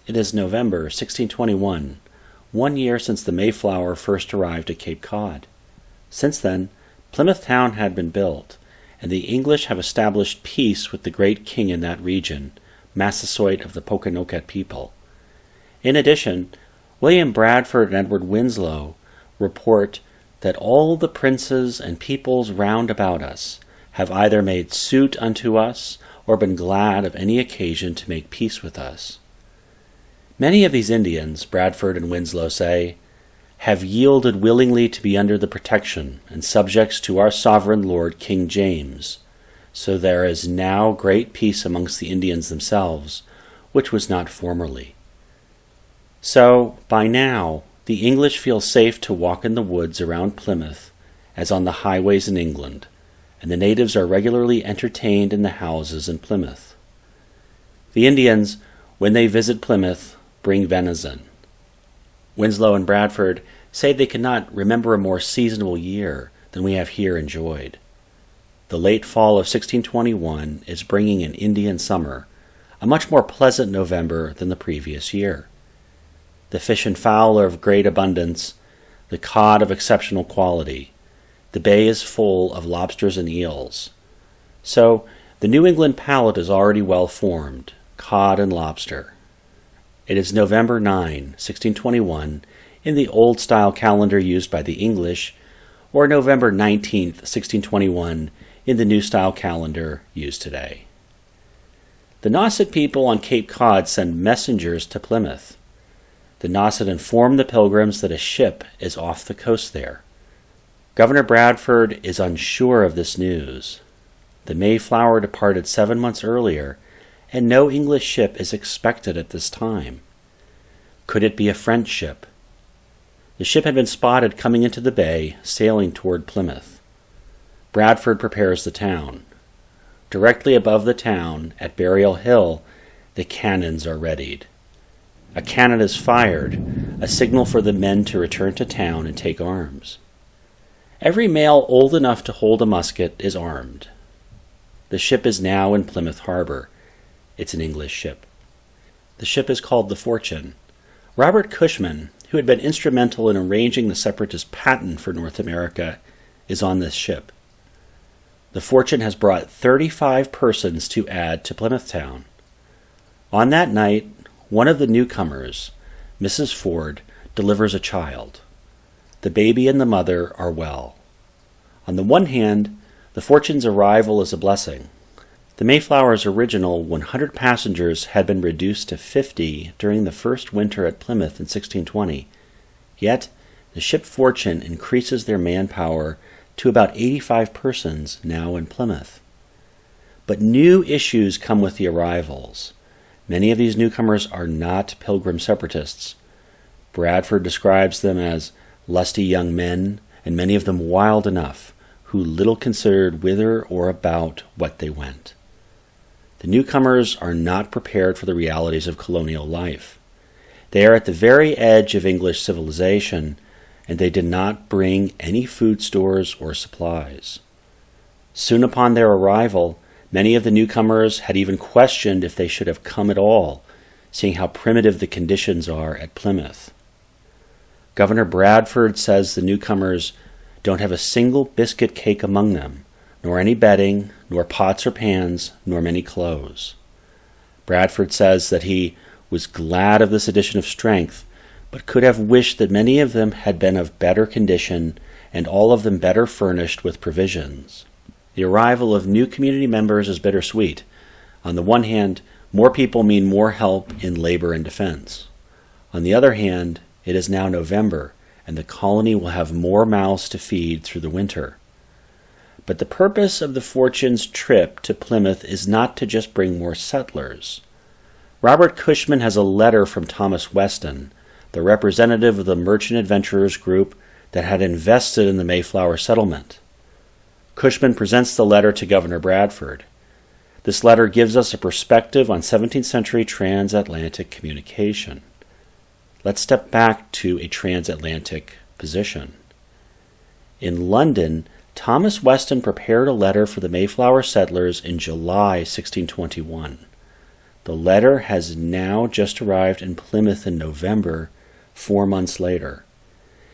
It is November 1621, 1 year since the Mayflower first arrived at Cape Cod. Since then, Plymouth town had been built, and the English have established peace with the great king in that region, Massachusetts of the Pokanoket people. In addition, William Bradford and Edward Winslow report that all the princes and peoples round about us have either made suit unto us or been glad of any occasion to make peace with us. Many of these Indians, Bradford and Winslow say, have yielded willingly to be under the protection and subjects to our sovereign lord King James, so there is now great peace amongst the Indians themselves, which was not formerly. So, by now, the English feel safe to walk in the woods around Plymouth as on the highways in England, and the natives are regularly entertained in the houses in Plymouth. The Indians, when they visit Plymouth, bring venison. Winslow and Bradford say they cannot remember a more seasonable year than we have here enjoyed. The late fall of 1621 is bringing an Indian summer, a much more pleasant November than the previous year. The fish and fowl are of great abundance, the cod of exceptional quality. The bay is full of lobsters and eels. So, the New England palate is already well formed, cod and lobster. It is November 9, 1621, in the old-style calendar used by the English, or November 19, 1621, in the new-style calendar used today. The Nauset people on Cape Cod send messengers to Plymouth. The Nauset inform the Pilgrims that a ship is off the coast there. Governor Bradford is unsure of this news. The Mayflower departed 7 months earlier, and no English ship is expected at this time. Could it be a French ship? The ship had been spotted coming into the bay, sailing toward Plymouth. Bradford prepares the town. Directly above the town, at Burial Hill, the cannons are readied. A cannon is fired, a signal for the men to return to town and take arms. Every male old enough to hold a musket is armed. The ship is now in Plymouth Harbor. It's an English ship. The ship is called the Fortune. Robert Cushman, who had been instrumental in arranging the separatist patent for North America, is on this ship. The Fortune has brought 35 persons to add to Plymouth Town. On that night, one of the newcomers, Mrs. Ford, delivers a child. The baby and the mother are well. On the one hand, the Fortune's arrival is a blessing. The Mayflower's original 100 passengers had been reduced to 50 during the first winter at Plymouth in 1620. Yet, the ship Fortune increases their manpower to about 85 persons now in Plymouth. But new issues come with the arrivals. Many of these newcomers are not Pilgrim separatists. Bradford describes them as lusty young men, and many of them wild enough, who little considered whither or about what they went. The newcomers are not prepared for the realities of colonial life. They are at the very edge of English civilization, and they did not bring any food stores or supplies. Soon upon their arrival, many of the newcomers had even questioned if they should have come at all, seeing how primitive the conditions are at Plymouth. Governor Bradford says the newcomers don't have a single biscuit cake among them, nor any bedding, nor pots or pans, nor many clothes. Bradford says that he was glad of this addition of strength, but could have wished that many of them had been of better condition, and all of them better furnished with provisions. The arrival of new community members is bittersweet. On the one hand, more people mean more help in labor and defense. On the other hand, it is now November, and the colony will have more mouths to feed through the winter. But the purpose of the Fortune's trip to Plymouth is not to just bring more settlers. Robert Cushman has a letter from Thomas Weston, the representative of the merchant adventurers group that had invested in the Mayflower settlement. Cushman presents the letter to Governor Bradford. This letter gives us a perspective on 17th century transatlantic communication. Let's step back to a transatlantic position. In London, Thomas Weston prepared a letter for the Mayflower settlers in July 1621. The letter has now just arrived in Plymouth in November, 4 months later.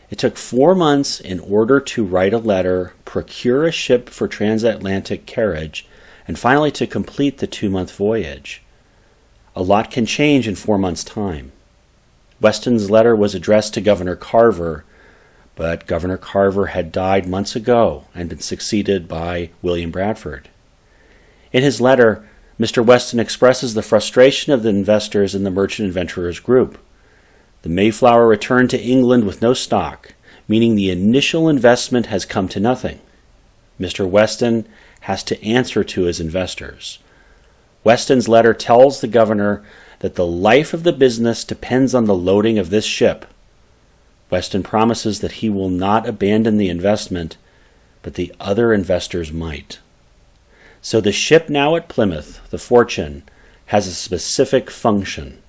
It took 4 months in order to write a letter, procure a ship for transatlantic carriage, and finally to complete the 2-month voyage. A lot can change in 4 months' time. Weston's letter was addressed to Governor Carver, but Governor Carver had died months ago and been succeeded by William Bradford. In his letter, Mr. Weston expresses the frustration of the investors in the merchant adventurers group. The Mayflower returned to England with no stock, meaning the initial investment has come to nothing. Mr. Weston has to answer to his investors. Weston's letter tells the governor that the life of the business depends on the loading of this ship. Weston promises that he will not abandon the investment, but the other investors might. So the ship now at Plymouth, the Fortune, has a specific function: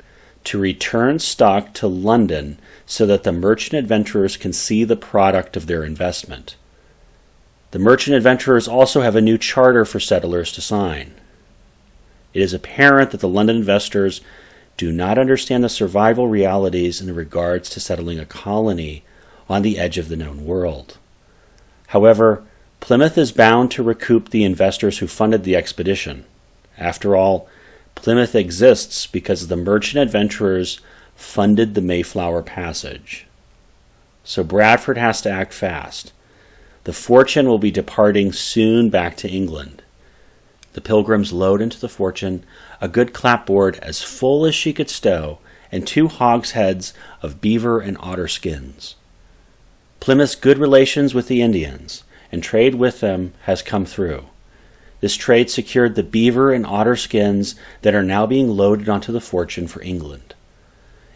to return stock to London so that the merchant adventurers can see the product of their investment. The merchant adventurers also have a new charter for settlers to sign. It is apparent that the London investors do not understand the survival realities in regards to settling a colony on the edge of the known world. However, Plymouth is bound to recoup the investors who funded the expedition. After all, Plymouth exists because the merchant adventurers funded the Mayflower passage. So Bradford has to act fast. The Fortune will be departing soon back to England. The Pilgrims load into the Fortune a good clapboard as full as she could stow and 2 hogsheads of beaver and otter skins. Plymouth's good relations with the Indians and trade with them has come through. This trade secured the beaver and otter skins that are now being loaded onto the Fortune for England.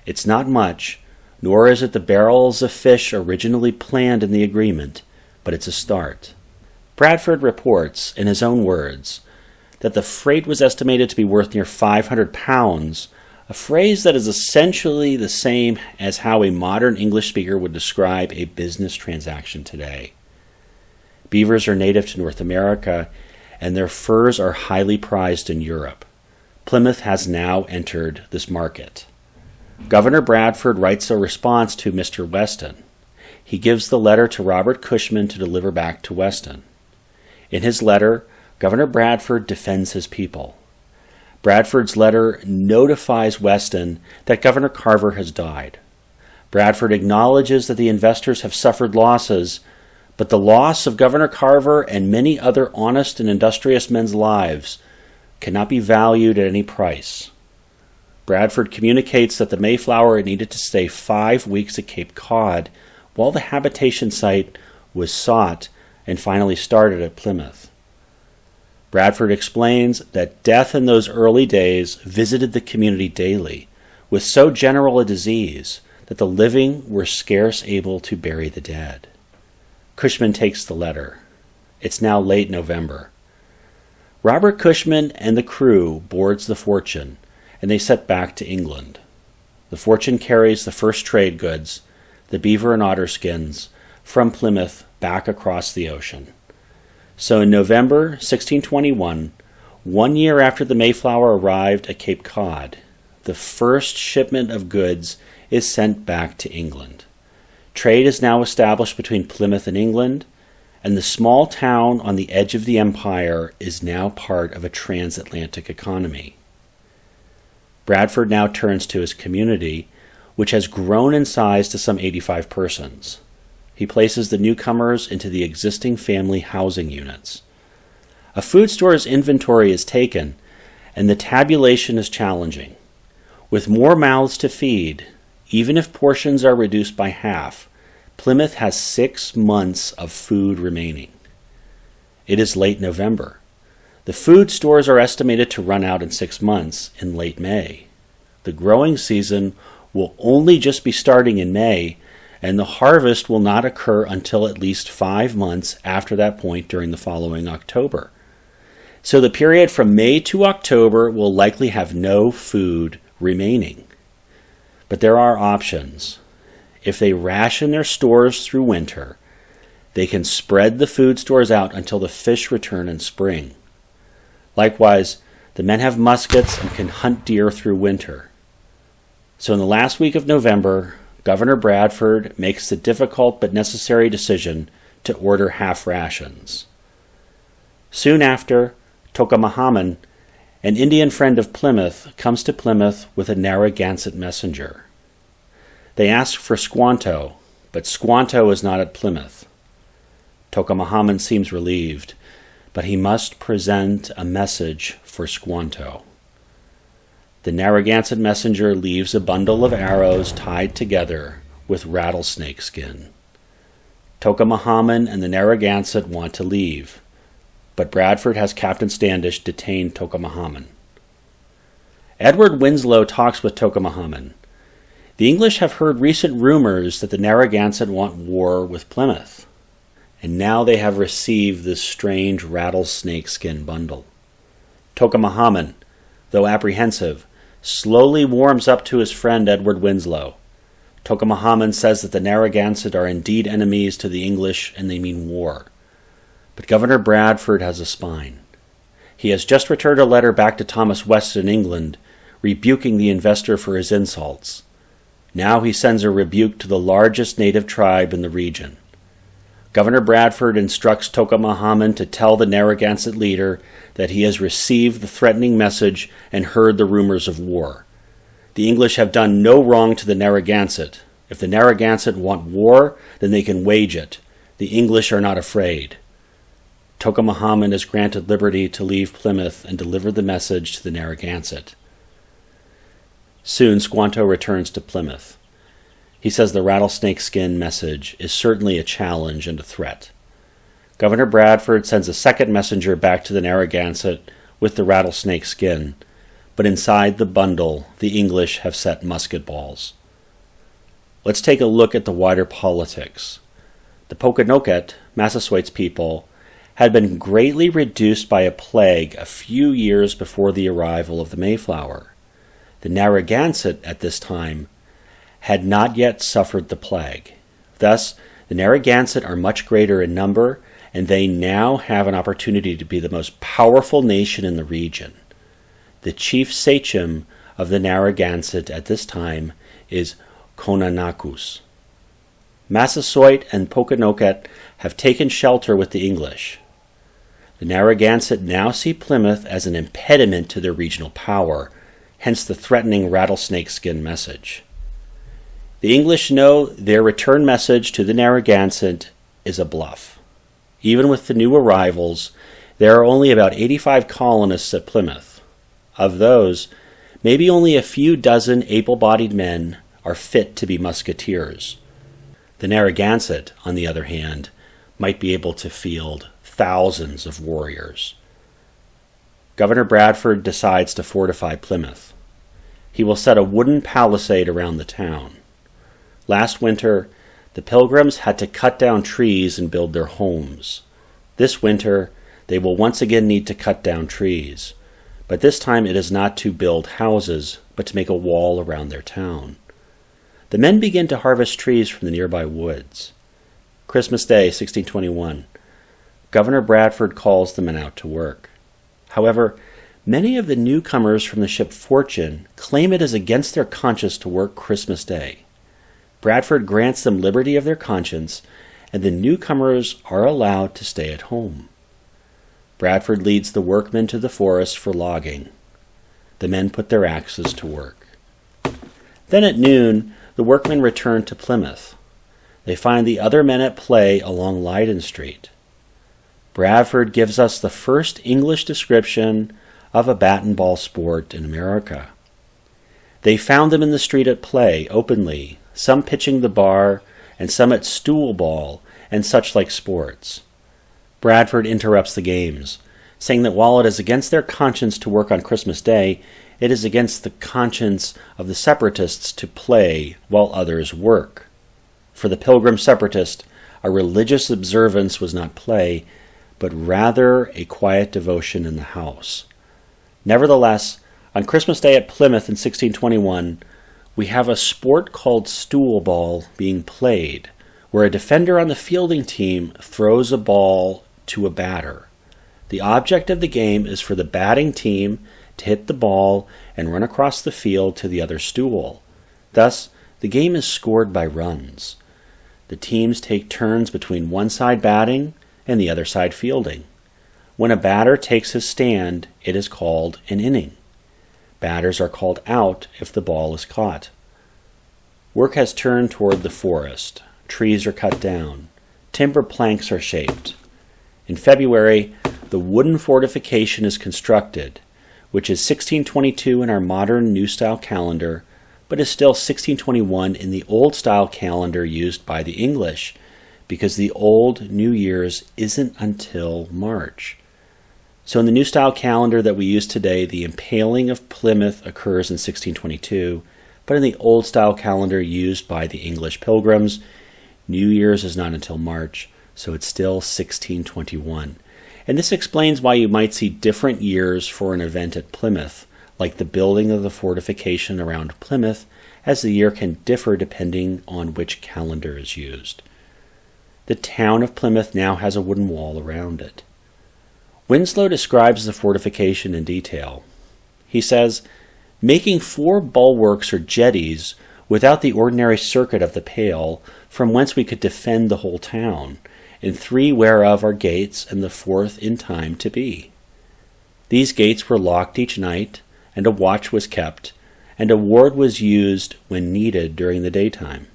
It's not much, nor is it the barrels of fish originally planned in the agreement, but it's a start. Bradford reports, in his own words, that the freight was estimated to be worth near 500 pounds, a phrase that is essentially the same as how a modern English speaker would describe a business transaction today. Beavers are native to North America, and their furs are highly prized in Europe. Plymouth has now entered this market. Governor Bradford writes a response to Mr. Weston. He gives the letter to Robert Cushman to deliver back to Weston. In his letter, Governor Bradford defends his people. Bradford's letter notifies Weston that Governor Carver has died. Bradford acknowledges that the investors have suffered losses, but the loss of Governor Carver and many other honest and industrious men's lives cannot be valued at any price. Bradford communicates that the Mayflower needed to stay 5 weeks at Cape Cod while the habitation site was sought and finally started at Plymouth. Bradford explains that death in those early days visited the community daily with so general a disease that the living were scarce able to bury the dead. Cushman takes the letter. It's now late November. Robert Cushman and the crew boards the Fortune, and they set back to England. The Fortune carries the first trade goods, the beaver and otter skins, from Plymouth back across the ocean. So in November 1621, 1 year after the Mayflower arrived at Cape Cod, the first shipment of goods is sent back to England. Trade is now established between Plymouth and England, and the small town on the edge of the empire is now part of a transatlantic economy. Bradford now turns to his community, which has grown in size to some 85 persons. He places the newcomers into the existing family housing units. A food store's inventory is taken, and the tabulation is challenging. With more mouths to feed, even if portions are reduced by half, Plymouth has 6 months of food remaining. It is late November. The food stores are estimated to run out in 6 months in late May. The growing season will only just be starting in May, and the harvest will not occur until at least 5 months after that point during the following October. So the period from May to October will likely have no food remaining. But there are options. If they ration their stores through winter, they can spread the food stores out until the fish return in spring. Likewise, The men have muskets and can hunt deer through winter. So in the last week of November, Governor Bradford makes the difficult but necessary decision to order half rations. Soon after, Tokomahamon, an Indian friend of Plymouth, comes to Plymouth with a Narragansett messenger. They ask for Squanto, but Squanto is not at Plymouth. Tokomahamon seems relieved, but he must present a message for Squanto. The Narragansett messenger leaves a bundle of arrows tied together with rattlesnake skin. Tokomahamon and the Narragansett want to leave, but Bradford has Captain Standish detain Tokomahamon. Edward Winslow talks with Tokomahamon. The English have heard recent rumors that the Narragansett want war with Plymouth, and now they have received this strange rattlesnake skin bundle. Tokomahamon, though apprehensive, slowly warms up to his friend Edward Winslow. Tokomahamon says that the Narragansett are indeed enemies to the English and they mean war. But Governor Bradford has a spine. He has just returned a letter back to Thomas Weston in England, rebuking the investor for his insults. Now he sends a rebuke to the largest native tribe in the region. Governor Bradford instructs Tokomahamon to tell the Narragansett leader that he has received the threatening message and heard the rumors of war. The English have done no wrong to the Narragansett. If the Narragansett want war, then they can wage it. The English are not afraid. Tokomahamon is granted liberty to leave Plymouth and deliver the message to the Narragansett. Soon Squanto returns to Plymouth. He says the rattlesnake skin message is certainly a challenge and a threat. Governor Bradford sends a second messenger back to the Narragansett with the rattlesnake skin, but inside the bundle the English have set musket balls. Let's take a look at the wider politics. The Pokanoket, Massachusetts people, had been greatly reduced by a plague a few years before the arrival of the Mayflower. The Narragansett at this time had not yet suffered the plague. Thus, the Narragansett are much greater in number, and they now have an opportunity to be the most powerful nation in the region. The chief sachem of the Narragansett at this time is Konanakus. Massasoit and Pokanoket have taken shelter with the English. The Narragansett now see Plymouth as an impediment to their regional power, hence the threatening rattlesnake skin message. The English know their return message to the Narragansett is a bluff. Even with the new arrivals, there are only about 85 colonists at Plymouth. Of those, maybe only a few dozen able-bodied men are fit to be musketeers. The Narragansett, on the other hand, might be able to field thousands of warriors. Governor Bradford decides to fortify Plymouth. He will set a wooden palisade around the town. Last winter, the Pilgrims had to cut down trees and build their homes. This winter, they will once again need to cut down trees, but this time it is not to build houses, but to make a wall around their town. The men begin to harvest trees from the nearby woods. Christmas Day, 1621. Governor Bradford calls the men out to work. However, many of the newcomers from the ship Fortune claim it is against their conscience to work Christmas Day. Bradford grants them liberty of their conscience, and the newcomers are allowed to stay at home. Bradford leads the workmen to the forest for logging. The men put their axes to work. Then at noon, the workmen return to Plymouth. They find the other men at play along Leyden Street. Bradford gives us the first English description of a bat and ball sport in America. They found them in the street at play, openly, some pitching the bar, and some at Stoolball and such like sports. Bradford interrupts the games, saying that while it is against their conscience to work on Christmas Day, it is against the conscience of the separatists to play while others work. For the Pilgrim separatist, a religious observance was not play, but rather a quiet devotion in the house. Nevertheless, on Christmas Day at Plymouth in 1621, we have a sport called Stoolball being played, where a defender on the fielding team throws a ball to a batter. The object of the game is for the batting team to hit the ball and run across the field to the other stool. Thus, the game is scored by runs. The teams take turns between one side batting and the other side fielding. When a batter takes his stand, it is called an inning. Batters are called out if the ball is caught. Work has turned toward the forest. Trees are cut down. Timber planks are shaped. In February, the wooden fortification is constructed, which is 1622 in our modern New Style calendar, but is still 1621 in the Old Style calendar used by the English, because the Old New Year's isn't until March. So in the New Style calendar that we use today, the impaling of Plymouth occurs in 1622, but in the Old Style calendar used by the English Pilgrims, New Year's is not until March, so it's still 1621. And this explains why you might see different years for an event at Plymouth, like the building of the fortification around Plymouth, as the year can differ depending on which calendar is used. The town of Plymouth now has a wooden wall around it. Winslow describes the fortification in detail. He says, "Making 4 bulwarks or jetties without the ordinary circuit of the pale, from whence we could defend the whole town, and 3 whereof are gates, and the 4th in time to be. These gates were locked each night, and a watch was kept, and a ward was used when needed during the daytime.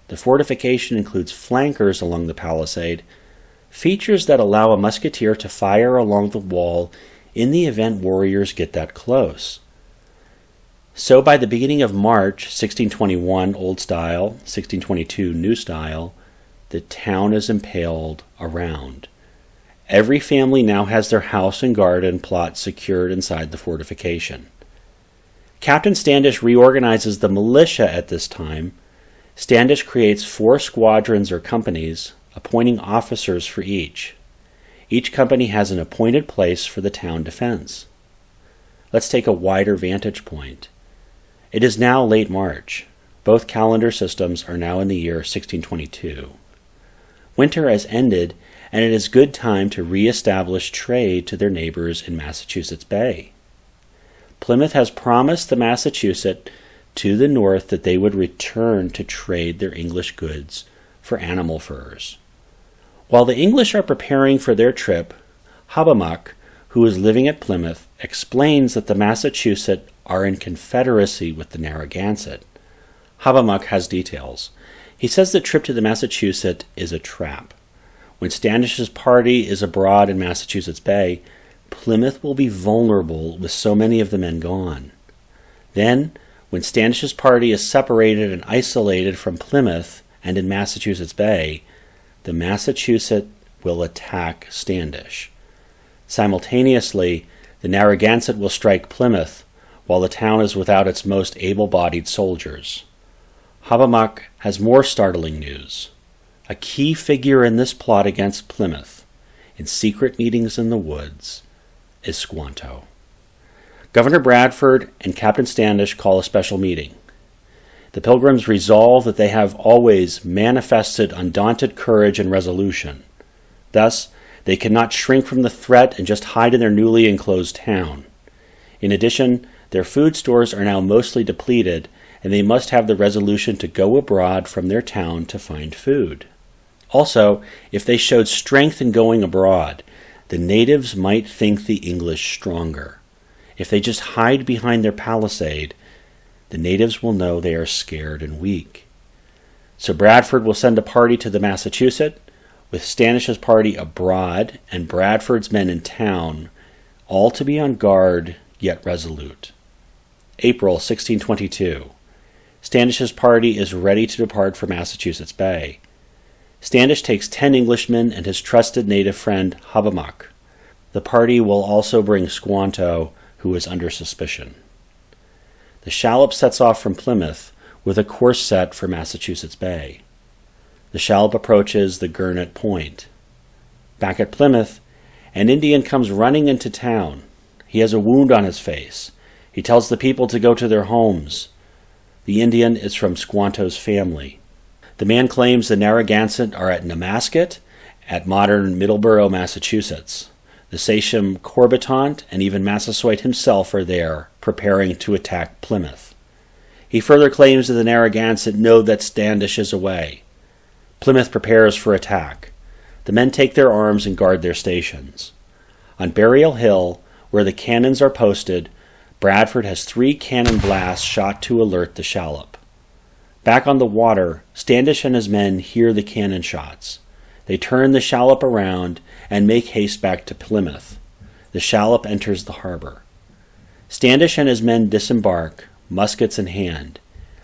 The fortification includes flankers along the palisade, features that allow a musketeer to fire along the wall in the event warriors get that close. So by the beginning of March, 1621 Old Style, 1622 New Style, the town is impaled around. Every family now has their house and garden plot secured inside the fortification. Captain Standish reorganizes the militia at this time. Standish creates 4 squadrons or companies, appointing officers for each. Each company has an appointed place for the town defense. Let's take a wider vantage point. It is now late March. Both calendar systems are now in the year 1622. Winter has ended, and it is good time to re-establish trade to their neighbors in Massachusetts Bay. Plymouth has promised the Massachusetts to the north that they would return to trade their English goods for animal furs. While the English are preparing for their trip, Hobbamock, who is living at Plymouth, explains that the Massachusetts are in confederacy with the Narragansett. Hobbamock has details. He says the trip to the Massachusetts is a trap. When Standish's party is abroad in Massachusetts Bay, Plymouth will be vulnerable with so many of the men gone. Then, when Standish's party is separated and isolated from Plymouth and in Massachusetts Bay, the Massachusetts will attack Standish. Simultaneously, the Narragansett will strike Plymouth, while the town is without its most able-bodied soldiers. Hobbamock has more startling news. A key figure in this plot against Plymouth, in secret meetings in the woods, is Squanto. Governor Bradford and Captain Standish call a special meeting. The Pilgrims resolve that they have always manifested undaunted courage and resolution. Thus, they cannot shrink from the threat and just hide in their newly enclosed town. In addition, their food stores are now mostly depleted, and they must have the resolution to go abroad from their town to find food. Also, if they showed strength in going abroad, the natives might think the English stronger. If they just hide behind their palisade, the natives will know they are scared and weak. So Bradford will send a party to the Massachusetts, with Standish's party abroad and Bradford's men in town, all to be on guard yet resolute. April 1622. Standish's party is ready to depart for Massachusetts Bay. Standish takes 10 Englishmen and his trusted native friend Hobbamock. The party will also bring Squanto, who is under suspicion. The shallop sets off from Plymouth with a course set for Massachusetts Bay. The shallop approaches the Gurnet Point. Back at Plymouth, an Indian comes running into town. He has a wound on his face. He tells the people to go to their homes. The Indian is from Squanto's family. The man claims the Narragansett are at Namasket, at modern Middleborough, Massachusetts. The sachem Corbitant and even Massasoit himself are there, preparing to attack Plymouth. He further claims that the Narragansett know that Standish is away. Plymouth prepares for attack. The men take their arms and guard their stations. On Burial Hill, where the cannons are posted, Bradford has 3 cannon blasts shot to alert the shallop. Back on the water, Standish and his men hear the cannon shots. They turn the shallop around and make haste back to Plymouth. The shallop enters the harbor. Standish and his men disembark, muskets in hand.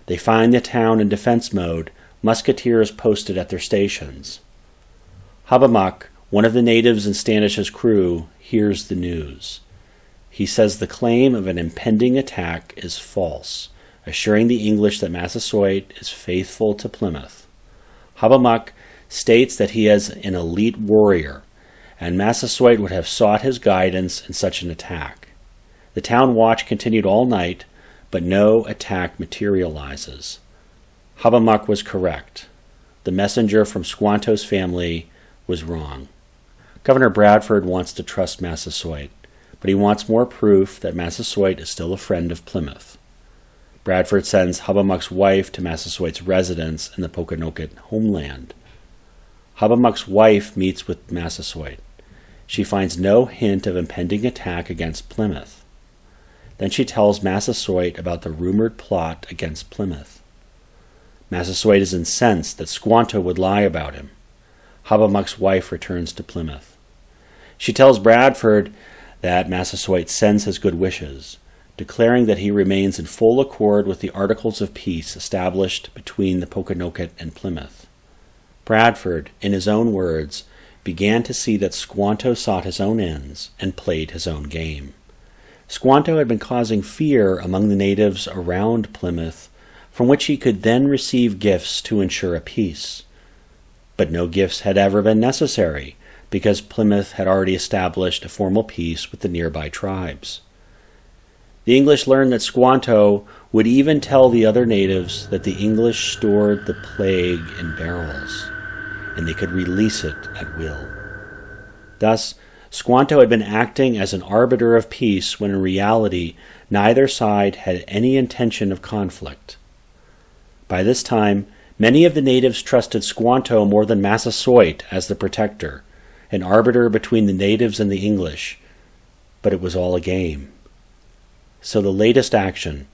They find the town in defense mode, musketeers posted at their stations. Hobbamock, one of the natives in Standish's crew, hears the news. He says the claim of an impending attack is false, assuring the English that Massasoit is faithful to Plymouth. Hobbamock states that he is an elite warrior, and Massasoit would have sought his guidance in such an attack. The town watch continued all night, but no attack materializes. Hobbamock was correct. The messenger from Squanto's family was wrong. Governor Bradford wants to trust Massasoit, but he wants more proof that Massasoit is still a friend of Plymouth. Bradford sends Hobbamock's wife to Massasoit's residence in the Pokanoket homeland. Hobbamock's wife meets with Massasoit. She finds no hint of impending attack against Plymouth. Then she tells Massasoit about the rumored plot against Plymouth. Massasoit is incensed that Squanto would lie about him. Hobbamock's wife returns to Plymouth. She tells Bradford that Massasoit sends his good wishes, declaring that he remains in full accord with the Articles of Peace established between the Pokanoket and Plymouth. Bradford, in his own words, began to see that Squanto sought his own ends and played his own game. Squanto had been causing fear among the natives around Plymouth, from which he could then receive gifts to ensure a peace. But no gifts had ever been necessary, because Plymouth had already established a formal peace with the nearby tribes. The English learned that Squanto would even tell the other natives that the English stored the plague in barrels, and they could release it at will. Thus, Squanto had been acting as an arbiter of peace when in reality neither side had any intention of conflict. By this time, many of the natives trusted Squanto more than Massasoit as the protector, an arbiter between the natives and the English, but it was all a game. So the latest action,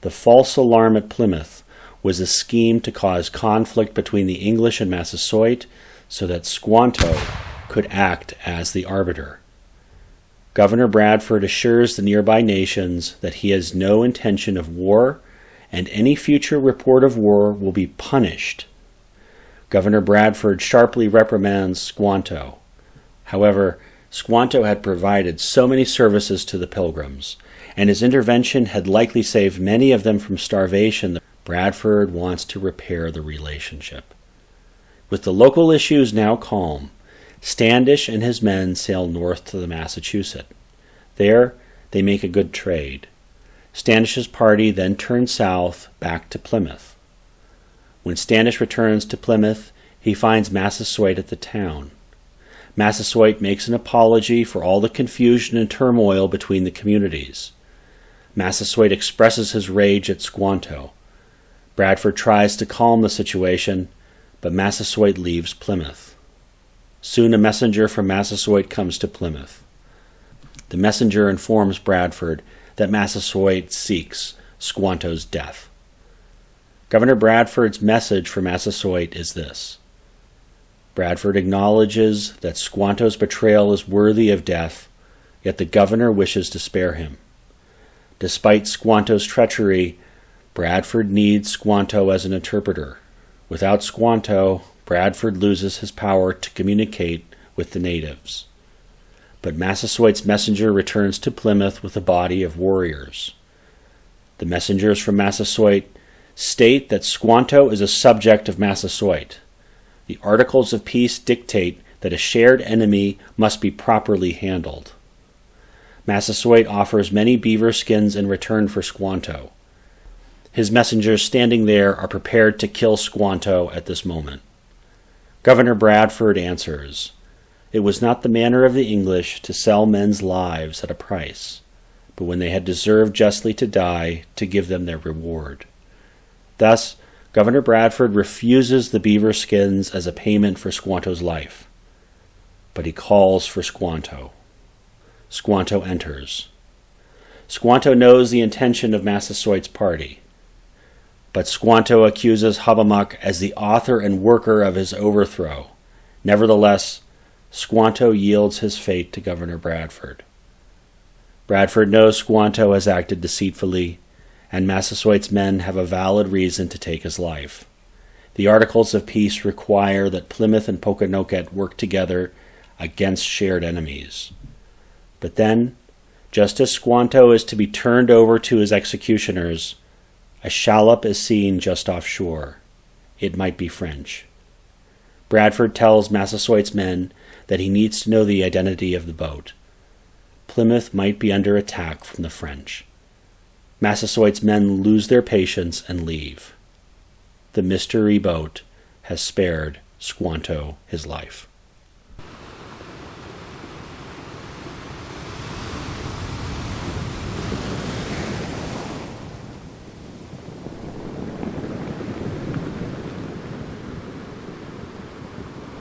the false alarm at Plymouth, was a scheme to cause conflict between the English and Massasoit so that Squanto could act as the arbiter. Governor Bradford assures the nearby nations that he has no intention of war, and any future report of war will be punished. Governor Bradford sharply reprimands Squanto. However, Squanto had provided so many services to the Pilgrims, and his intervention had likely saved many of them from starvation that Bradford wants to repair the relationship. With the local issues now calm, Standish and his men sail north to the Massachusetts. There, they make a good trade. Standish's party then turns south back to Plymouth. When Standish returns to Plymouth, he finds Massasoit at the town. Massasoit makes an apology for all the confusion and turmoil between the communities. Massasoit expresses his rage at Squanto. Bradford tries to calm the situation, but Massasoit leaves Plymouth. Soon a messenger from Massasoit comes to Plymouth. The messenger informs Bradford that Massasoit seeks Squanto's death. Governor Bradford's message for Massasoit is this: Bradford acknowledges that Squanto's betrayal is worthy of death, yet the governor wishes to spare him. Despite Squanto's treachery, Bradford needs Squanto as an interpreter. Without Squanto, Bradford loses his power to communicate with the natives. But Massasoit's messenger returns to Plymouth with a body of warriors. The messengers from Massasoit state that Squanto is a subject of Massasoit. The Articles of Peace dictate that a shared enemy must be properly handled. Massasoit offers many beaver skins in return for Squanto. His messengers standing there are prepared to kill Squanto at this moment. Governor Bradford answers, It was not the manner of the English to sell men's lives at a price, but when they had deserved justly to die, to give them their reward. Thus, Governor Bradford refuses the beaver skins as a payment for Squanto's life, but he calls for Squanto. Squanto enters. Squanto knows the intention of Massasoit's party, but Squanto accuses Hobbamock as the author and worker of his overthrow. Nevertheless, Squanto yields his fate to Governor Bradford. Bradford knows Squanto has acted deceitfully, and Massasoit's men have a valid reason to take his life. The Articles of Peace require that Plymouth and Pokanoket work together against shared enemies. But then, just as Squanto is to be turned over to his executioners, a shallop is seen just offshore. It might be French. Bradford tells Massasoit's men that he needs to know the identity of the boat. Plymouth might be under attack from the French. Massasoit's men lose their patience and leave. The mystery boat has spared Squanto his life.